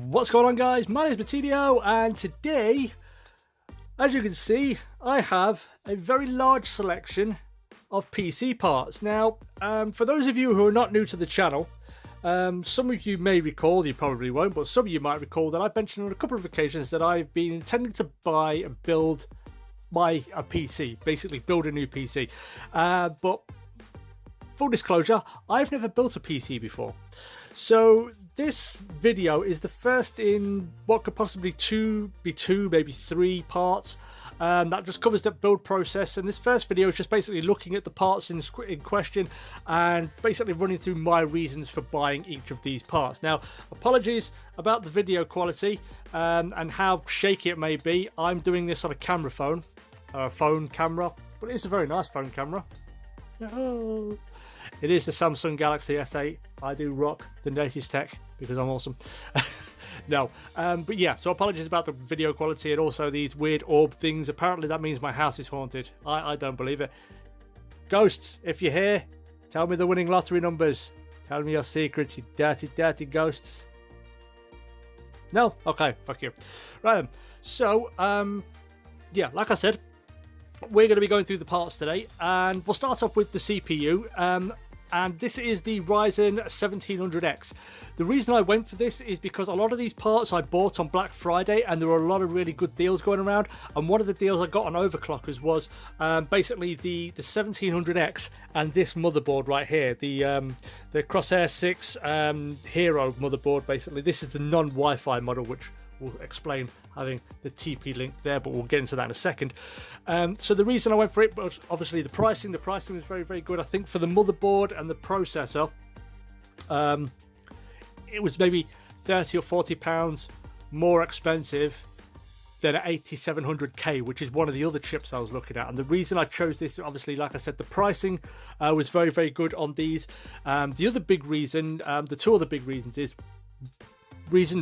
What's going on, guys? My name is Matilio, and today, as you can see, I have a very large selection of PC parts. Now, for those of you who are not new to the channel, some of you may recall, you probably won't, but some of you might recall that I've mentioned on a couple of occasions that I've been intending to buy and build a PC, basically build a new PC. But full disclosure, I've never built a PC before. So this video is the first in what could possibly be two, maybe three parts that just covers the build process. And this first video is just basically looking at the parts in question and basically running through my reasons for buying each of these parts. Now, apologies about the video quality and how shaky it may be. I'm doing this on a phone camera, but it's a very nice phone camera. Oh. It is the Samsung Galaxy S8. I do rock the latest tech because I'm awesome. No, but yeah, so apologies about the video quality and also these weird orb things. Apparently that means my house is haunted. I don't believe it. Ghosts, if you're here, tell me the winning lottery numbers. Tell me your secrets, you dirty, dirty ghosts. No? Okay, fuck you. Right then. So, yeah, like I said, we're going to be going through the parts today, and we'll start off with the CPU, and this is the Ryzen 1700X. The reason I went for this is because a lot of these parts I bought on Black Friday, and there were a lot of really good deals going around, and one of the deals I got on overclockers was basically the 1700X and this motherboard right here, the Crosshair 6 Hero motherboard. Basically, this is the non-Wi-Fi model, which will explain having the TP link there, but we'll get into that in a second. So the reason I went for it was obviously the pricing. The pricing was very, very good. I think for the motherboard and the processor, it was maybe 30 or 40 pounds more expensive than an 8700K, which is one of the other chips I was looking at. And the reason I chose this, obviously, like I said, the pricing was very, very good on these. The other big reason, the two other big reasons is,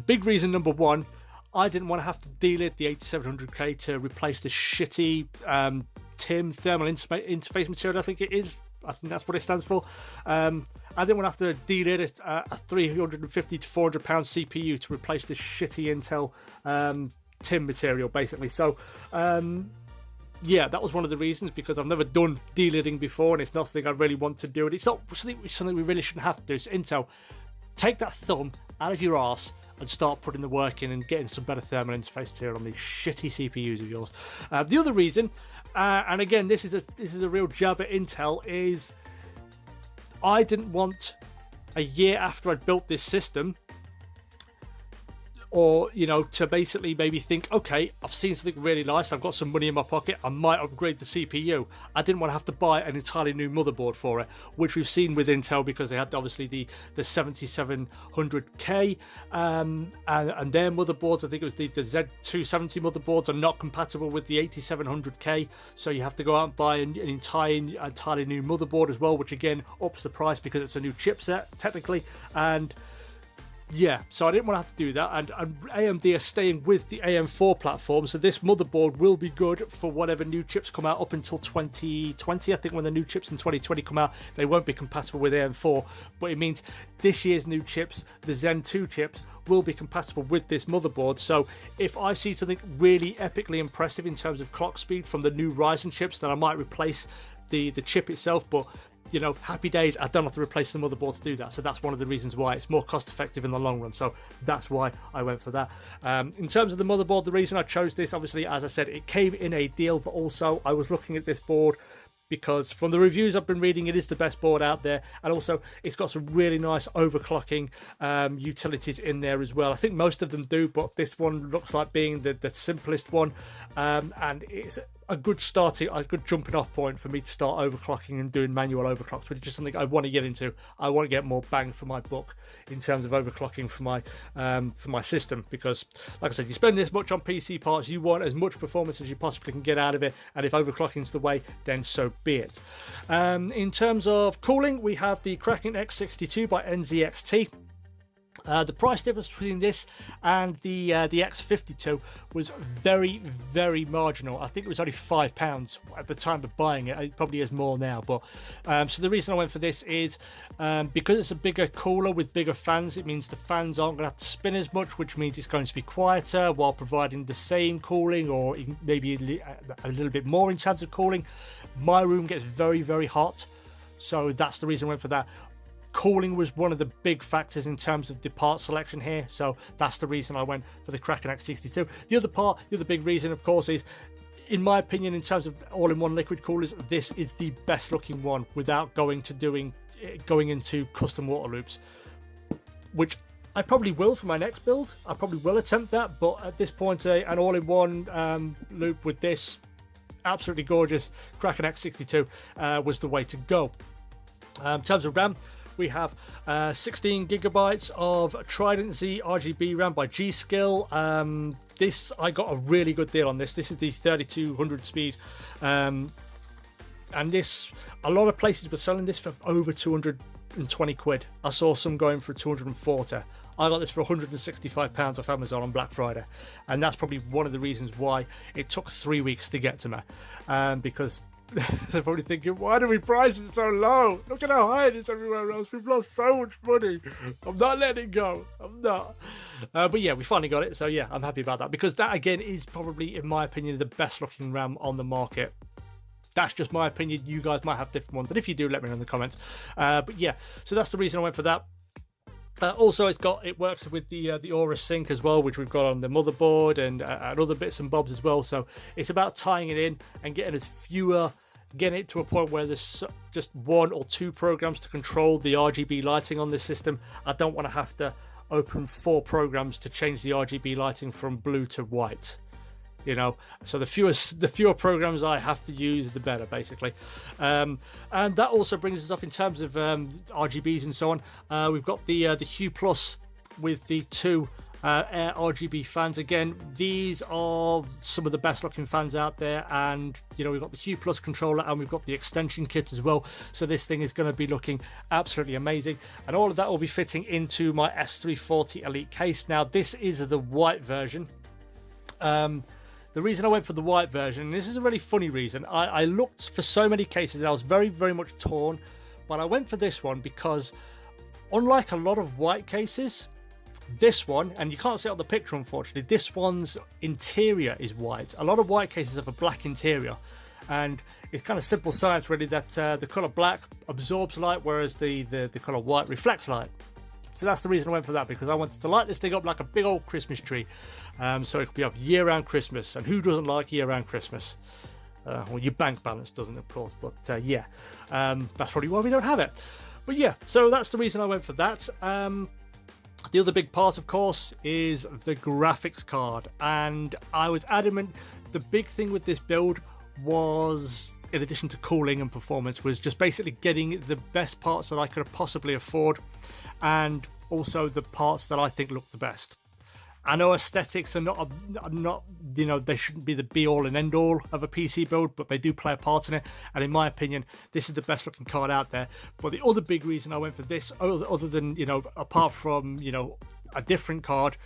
big reason number one, I didn't want to have to delete the 8700K to replace the shitty TIM thermal interface material. I think that's what it stands for. I didn't want to have to delete a 350 to 400 pound CPU to replace the shitty Intel TIM material, basically. So yeah, that was one of the reasons, because I've never done deleting before, and it's not something I really want to do, and it's not something we really shouldn't have to do. So Intel, take that thumb out of your arse and start putting the work in and getting some better thermal interface material on these shitty CPUs of yours. The other reason, and again, this is a real jab at Intel, is I didn't want a year after I'd built this system, or, you know, to basically maybe think, okay, I've seen something really nice, I've got some money in my pocket, I might upgrade the CPU. I didn't want to have to buy an entirely new motherboard for it, which we've seen with Intel, because they had obviously the 7700K and their motherboards. I think it was the Z270 motherboards are not compatible with the 8700K, so you have to go out and buy an entirely new motherboard as well, which again ups the price because it's a new chipset technically. And yeah, so I didn't want to have to do that, and AMD are staying with the AM4 platform, so this motherboard will be good for whatever new chips come out up until 2020. I think when the new chips in 2020 come out, they won't be compatible with AM4, but it means this year's new chips, the Zen 2 chips, will be compatible with this motherboard. So if I see something really epically impressive in terms of clock speed from the new Ryzen chips, then I might replace the chip itself, but you know, happy days, I don't have to replace the motherboard to do that. So that's one of the reasons why it's more cost effective in the long run. So that's why I went for that. In terms of the motherboard, the reason I chose this, obviously, as I said, it came in a deal, but also I was looking at this board because from the reviews I've been reading, it is the best board out there, and also it's got some really nice overclocking utilities in there as well. I think most of them do, but this one looks like being the simplest one, and it's a good jumping off point for me to start overclocking and doing manual overclocks, which is just something I want to get into. I want to get more bang for my buck in terms of overclocking for my system, because like I said, you spend this much on PC parts, you want as much performance as you possibly can get out of it, and if overclocking's the way, then so be it. In terms of cooling, we have the Kraken X62 by NZXT. The price difference between this and the X52 was very, very marginal. I think it was only £5 at the time of buying it. It probably is more now. But so the reason I went for this is because it's a bigger cooler with bigger fans. It means the fans aren't going to have to spin as much, which means it's going to be quieter while providing the same cooling, or maybe a little bit more in terms of cooling. My room gets very, very hot, so that's the reason I went for that. Cooling was one of the big factors in terms of the part selection here, so that's the reason I went for the Kraken X62. The other big reason, of course, is, in my opinion, in terms of all-in-one liquid coolers, this is the best looking one without going into custom water loops, which I probably will for my next build. I probably will attempt that, but at this point, an all-in-one loop with this absolutely gorgeous Kraken X62 was the way to go. In terms of RAM, we have 16 gigabytes of Trident Z RGB RAM by G.Skill. This, I got a really good deal on this. This is the 3200 speed. And this, a lot of places were selling this for over 220 quid. I saw some going for 240. I got this for £165 off Amazon on Black Friday. And that's probably one of the reasons why it took 3 weeks to get to me. Because they're probably thinking, why do we price it so low? Look at how high it is everywhere else. We've lost so much money. I'm not letting it go. I'm not. But yeah, we finally got it. So yeah, I'm happy about that, because that again is probably, in my opinion, the best looking RAM on the market. That's just my opinion. You guys might have different ones, and if you do, let me know in the comments. But yeah, so that's the reason I went for that. Also, it works with the Aura Sync as well, which we've got on the motherboard and other bits and bobs as well. So it's about tying it in and getting it to a point where there's just 1 or 2 programs to control the RGB lighting on this system. I don't want to have to open 4 programs to change the RGB lighting from blue to white. You know, so the fewer programs I have to use, the better, basically. And that also brings us up in terms of RGBs and so on. We've got the Hue Plus with the 2 Air RGB fans. Again, these are some of the best looking fans out there, and you know, we've got the Hue Plus controller and we've got the extension kit as well, so this thing is going to be looking absolutely amazing, and all of that will be fitting into my S340 Elite case. Now this is the white version. The reason I went for the white version, and this is a really funny reason, I looked for so many cases and I was very, very much torn, but I went for this one because, unlike a lot of white cases, this one, and you can't see it on the picture unfortunately, this one's interior is white. A lot of white cases have a black interior, and it's kind of simple science really that the colour black absorbs light, whereas the colour white reflects light. So that's the reason I went for that, because I wanted to light this thing up like a big old Christmas tree, so it could be up year-round Christmas. And who doesn't like year-round Christmas? Well, your bank balance doesn't, of course, but yeah, that's probably why we don't have it. But yeah, so that's the reason I went for that. The other big part, of course, is the graphics card, and I was adamant the big thing with this build was, in addition to cooling and performance, was just basically getting the best parts that I could possibly afford, and also the parts that I think look the best. I know aesthetics are not, you know, they shouldn't be the be-all and end-all of a PC build, but they do play a part in it, and in my opinion, this is the best looking card out there. But the other big reason I went for this, other than, you know, apart from, you know, a different card,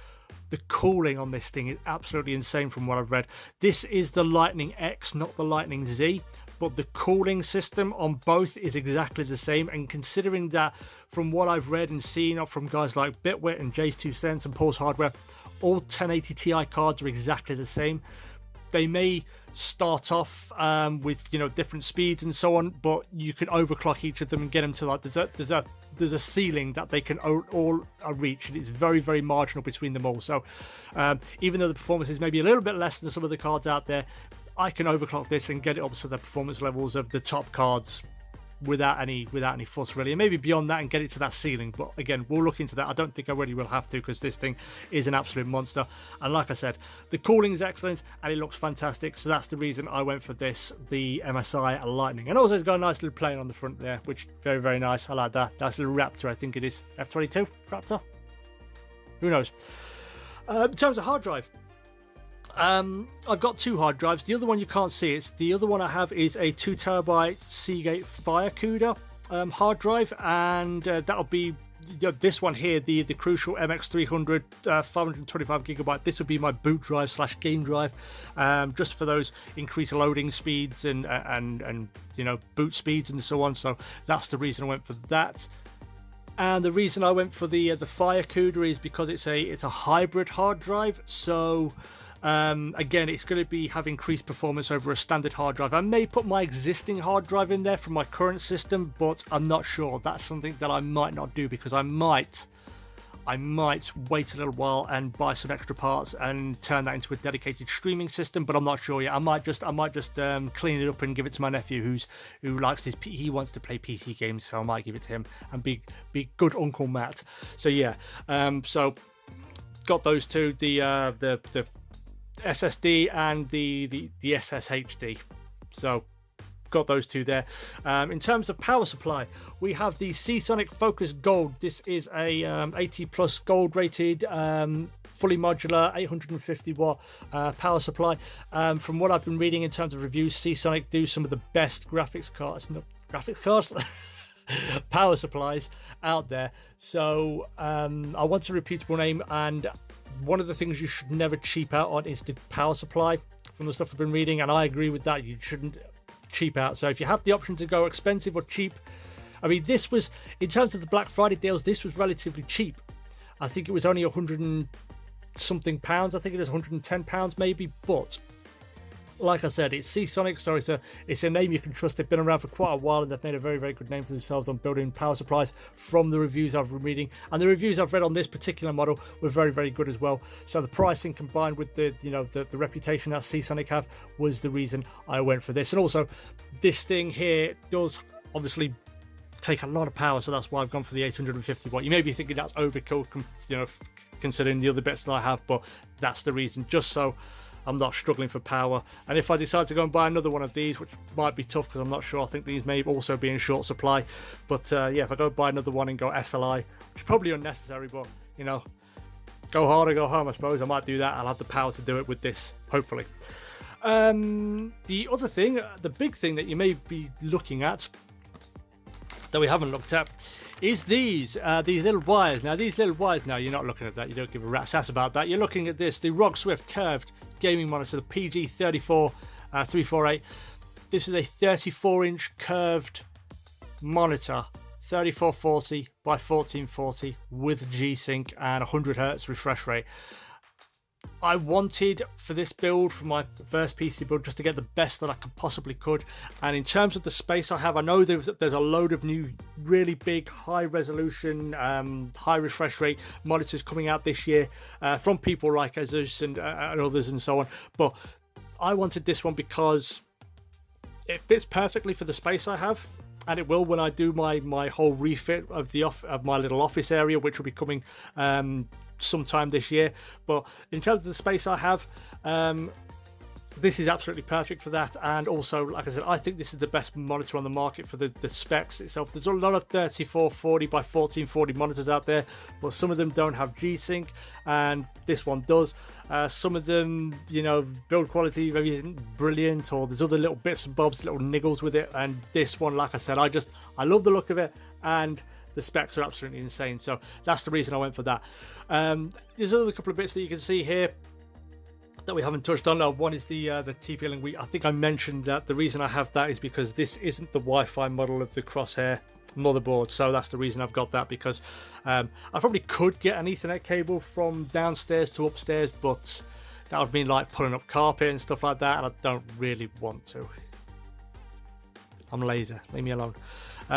the cooling on this thing is absolutely insane from what I've read. This is the Lightning X, not the Lightning Z, but the cooling system on both is exactly the same, and considering that from what I've read and seen from guys like Bitwit and Jay's 2 Cents and Paul's Hardware, all 1080 Ti cards are exactly the same. They may start off with, you know, different speeds and so on, but you can overclock each of them and get them to, like, there's a ceiling that they can all reach, and it's very, very marginal between them all. So even though the performance is maybe a little bit less than some of the cards out there, I can overclock this and get it up to the performance levels of the top cards without any fuss really, and maybe beyond that and get it to that ceiling. But again, we'll look into that. I don't think I really will have to, because this thing is an absolute monster, and like I said, the cooling is excellent and it looks fantastic, so that's the reason I went for this, the MSI Lightning. And also it's got a nice little plane on the front there, which very, very nice. I like that. That's a little Raptor, I think it is F22 Raptor, who knows. In terms of hard drive, I've got 2 hard drives. The other one you can't see. The other one I have is a 2TB Seagate Firecuda hard drive, and that'll be this one here, the Crucial MX300 525GB, this would be my boot drive / game drive, just for those increased loading speeds and boot speeds and so on. So that's the reason I went for that. And the reason I went for the Fire CUDA is because it's a hybrid hard drive. So again, it's going to have increased performance over a standard hard drive. I may put my existing hard drive in there from my current system, but I'm not sure. That's something that I might not do, because I might wait a little while and buy some extra parts and turn that into a dedicated streaming system. But I'm not sure yet. I might just clean it up and give it to my nephew who likes he wants to play PC games, so I might give it to him and be good Uncle Matt. So yeah, so got those two, the SSD and the SSHD. So got those two there. In terms of power supply, we have the Seasonic Focus Gold. This is a 80 plus gold rated, fully modular 850 watt power supply. From what I've been reading in terms of reviews, Seasonic do some of the best power supplies out there. So I want a reputable name, and one of the things you should never cheap out on is the power supply, from the stuff I've been reading, and I agree with that. You shouldn't cheap out. So if you have the option to go expensive or cheap, I mean, this was, in terms of the Black Friday deals, this was relatively cheap. I think it was only 100 and something pounds. I think it was 110 pounds maybe, but like I said, it's Seasonic, so it's a name you can trust. They've been around for quite a while, and they've made a very, very good name for themselves on building power supplies, from the reviews I've been reading. And the reviews I've read on this particular model were very, very good as well. So the pricing combined with the reputation that Seasonic have was the reason I went for this. And also, this thing here does obviously take a lot of power, so that's why I've gone for the 850 watt. You may be thinking that's overkill, considering the other bits that I have, but that's the reason, just so I'm not struggling for power. And if I decide to go and buy another one of these, which might be tough because I'm not sure, I think these may also be in short supply, but yeah, if I don't buy another one and go SLI, which is probably unnecessary, but go hard or go home, I suppose. I might do that. I'll have the power to do it with this, hopefully. The other thing, the big thing that you may be looking at that we haven't looked at, is these little wires. Now, these little wires, now you're not looking at that, you don't give a rat's ass about that. You're looking at this, the ROG Swift curved gaming monitor, the PG34 348. This is a 34-inch curved monitor, 3440 by 1440 with G-Sync and 100 Hz refresh rate. I wanted for this build, for my first PC build, just to get the best that I possibly could. And in terms of the space I have, I know there's a load of new, really big, high resolution, high refresh rate monitors coming out this year from people like Asus and others and so on. But I wanted this one because it fits perfectly for the space I have. And it will when I do my whole refit of my little office area, which will be coming sometime this year. But in terms of the space I have, this is absolutely perfect for that. And also, like I said, I think this is the best monitor on the market for the specs itself. There's a lot of 3440 by 1440 monitors out there, but some of them don't have G-Sync, and this one does. Some of them, build quality maybe isn't brilliant, or there's other little bits and bobs, little niggles with it. And this one, like I said, I love the look of it, and the specs are absolutely insane. So that's the reason I went for that. There's another couple of bits that you can see here that we haven't touched on. One is the TP-Link. I think I mentioned that the reason I have that is because this isn't the Wi-Fi model of the Crosshair motherboard, so that's the reason I've got that, because I probably could get an Ethernet cable from downstairs to upstairs, but that would mean like pulling up carpet and stuff like that, and I don't really want to. I'm lazy, leave me alone.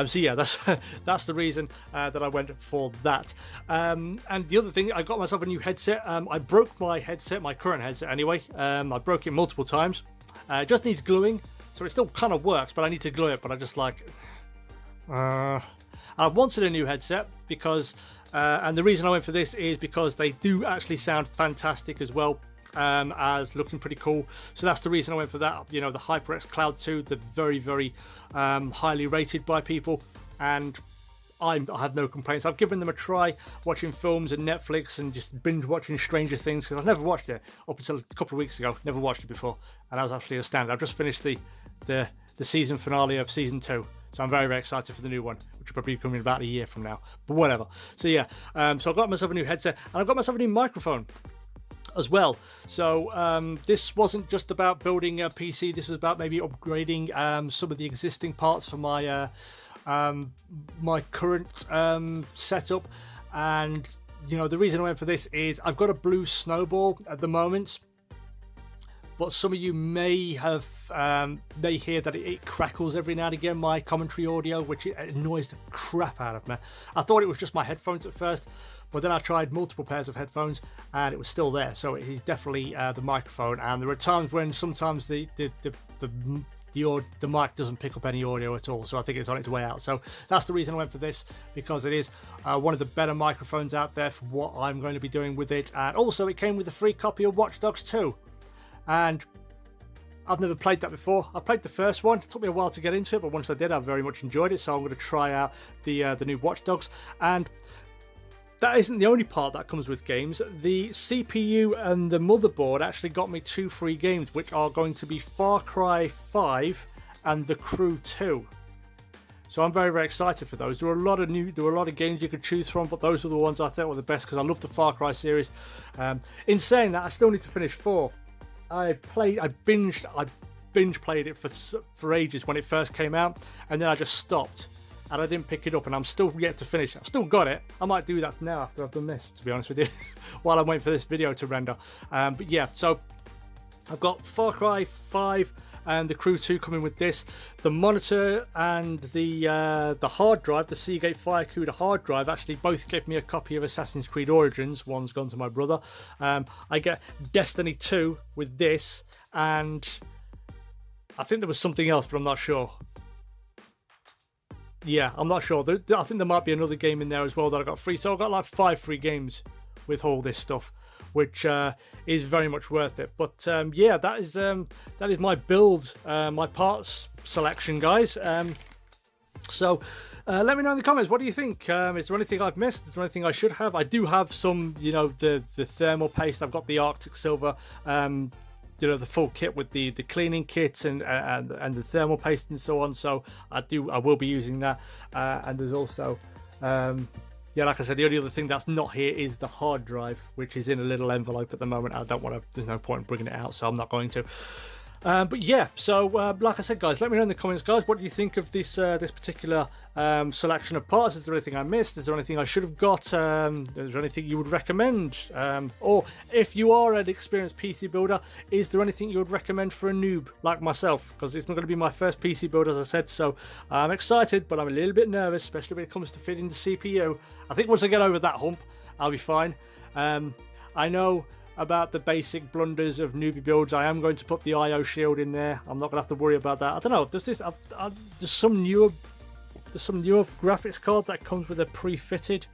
So yeah, that's the reason that I went for that. And the other thing, I got myself a new headset. I broke my headset, my current headset anyway. I broke it multiple times. It just needs gluing, so it still kind of works, but I need to glue it. But I just I wanted a new headset because, and the reason I went for this is because they do actually sound fantastic as well. As looking pretty cool, so that's the reason I went for that. The HyperX Cloud 2, they're very, very highly rated by people, and I have no complaints. I've given them a try watching films and Netflix and just binge watching Stranger Things, because I've never watched it up until a couple of weeks ago. Never watched it before, and that was actually a standard. I've just finished the season finale of season 2, So I'm very, very excited for the new one, which will probably come in about a year from now. But whatever. So yeah, so I got myself a new headset, and I got myself a new microphone as well. So this wasn't just about building a PC. This was about maybe upgrading some of the existing parts for my my current setup. And you know, the reason I went for this is I've got a blue snowball at the moment, but some of you may have may hear that it crackles every now and again, my commentary audio, which it annoys the crap out of me. I thought it was just my headphones at first, but then I tried multiple pairs of headphones and it was still there. So it is definitely the microphone. And there are times when sometimes the mic doesn't pick up any audio at all, so I think it's on its way out. So that's the reason I went for this, because it is one of the better microphones out there for what I'm going to be doing with it. And also it came with a free copy of Watch Dogs 2, and I've never played that before. I played the first one. It took me a while to get into it, but once I did, I very much enjoyed it. So I'm going to try out the new Watch Dogs. And that isn't the only part that comes with games. The CPU and the motherboard actually got me 2 free games, which are going to be Far Cry 5 and The Crew 2. So I'm very, very excited for those. There were a lot of games you could choose from, but those are the ones I thought were the best because I love the Far Cry series. In saying that, I still need to finish 4. I binge played it for ages when it first came out, and then I just stopped. And I didn't pick it up, and I'm still yet to finish. I've still got it. I might do that now after I've done this, to be honest with you, while I'm waiting for this video to render. But yeah, so I've got Far Cry 5 and The Crew 2 coming with this. The monitor and the hard drive, the Seagate Firecuda hard drive, actually both gave me a copy of Assassin's Creed Origins. One's gone to my brother. I get Destiny 2 with this, and I think there was something else, but I'm not sure. Yeah, I'm not sure. I think there might be another game in there as well that I got free. So I got like 5 free games with all this stuff, which is very much worth it. But yeah, that is my build, my parts selection, guys. So let me know in the comments, what do you think? Is there anything I've missed? Is there anything I should have? I do have some, you know, the thermal paste. I've got the Arctic Silver, you know, the full kit with the cleaning kits and the thermal paste and so on. So I will be using that. And there's also yeah, like I said, the only other thing that's not here is the hard drive, which is in a little envelope at the moment. I don't want to, there's no point in bringing it out, so I'm not going to. But yeah, so like I said, guys, let me know in the comments, guys, what do you think of this this particular selection of parts? Is there anything I missed? Is there anything I should have got? Is there anything you would recommend? Or if you are an experienced PC builder, is there anything you would recommend for a noob like myself? Because it's not going to be my first PC build, as I said, so I'm excited, but I'm a little bit nervous, especially when it comes to fitting the CPU. I think once I get over that hump, I'll be fine. I know about the basic blunders of newbie builds. I am going to put the IO shield in there. I'm not going to have to worry about that. I don't know. There's some newer graphics card that comes with a pre-fitted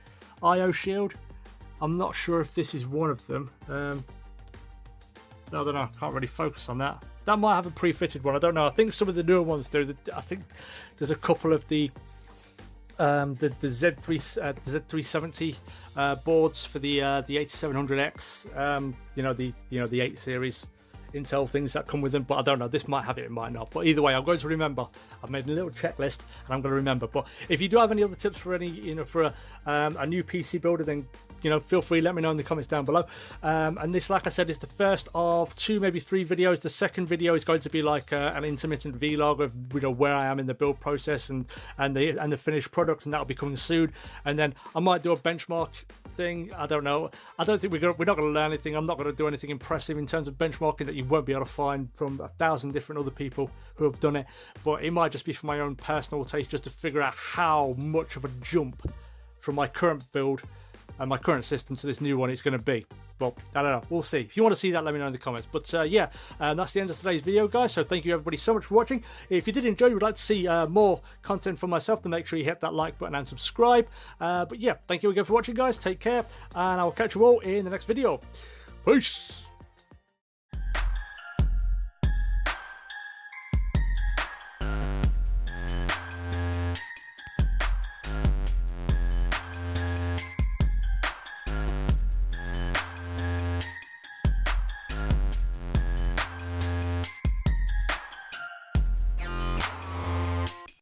IO shield. I'm not sure if this is one of them. I don't know. I can't really focus on that. That might have a pre-fitted one. I don't know. I think some of the newer ones do. I think there's a couple of the Z370 boards for the 8700X, the 8 series Intel things that come with them, but I don't know, this might have it, it might not, but either way, I'm going to remember. I've made a little checklist and I'm going to remember. But if you do have any other tips for any, for a new PC builder, then feel free, let me know in the comments down below. And this, like I said, is the first of 2, maybe 3 videos. The second video is going to be like an intermittent vlog of where I am in the build process and the finished product, and that'll be coming soon. And then I might do a benchmark thing. I don't know. I don't think we're not going to learn anything. I'm not going to do anything impressive in terms of benchmarking that you won't be able to find from 1,000 different other people who have done it. But it might just be for my own personal taste, just to figure out how much of a jump from my current build and my current system to this new one it's going to be. Well, I don't know, we'll see. If you want to see that, let me know in the comments. But yeah, that's the end of today's video, guys. So thank you everybody so much for watching. If you did enjoy, you would like to see more content from myself, then make sure you hit that like button and subscribe. But yeah, thank you again for watching, guys. Take care, and I will catch you all in the next video. Peace.